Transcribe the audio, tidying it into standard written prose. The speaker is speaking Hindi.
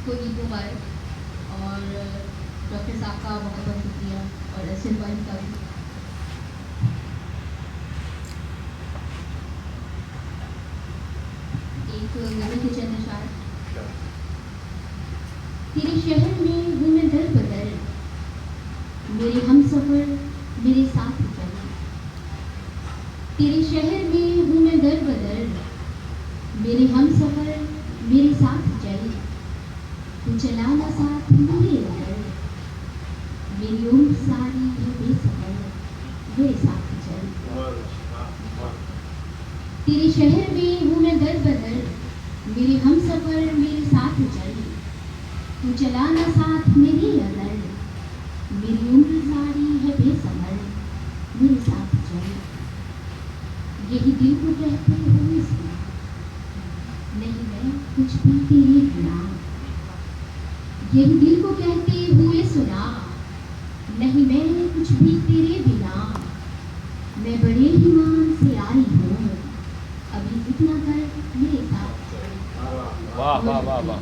सबको ईद मुबारक। और डॉक्टर साहब का बहुत बहुत शुक्रिया और एसएल भाई का भी। एक गज़ल के चंद अशार। तेरे शहर में हूँ मैं दर बदर, मेरे हमसफर मेरे साथ चले। तेरे शहर में हूँ मैं दर बदर, मेरे हमसफर मेरे साथ चले। तू चलाना साथ मेरे अगर, मेरी उम्र सारी है बेसबर, मेरे साथ चल। तेरे शहर में हूँ मैं दर बदर, मेरे हमसफर मेरे साथ चल। तू चलाना साथ मेरे अगर, मेरी उम्र सारी है बेसबर, मेरे साथ चल। यही दिल को कहते हुए सुना, नहीं मैं कुछ भी तेरे बिना। यही दिल को कहते हुए सुना, नहीं मैं कुछ भी तेरे बिना। मैं बड़े ही मान से आई हूँ, अभी इतना कर मेरे साथ चल। वाह वाह वाह वाह।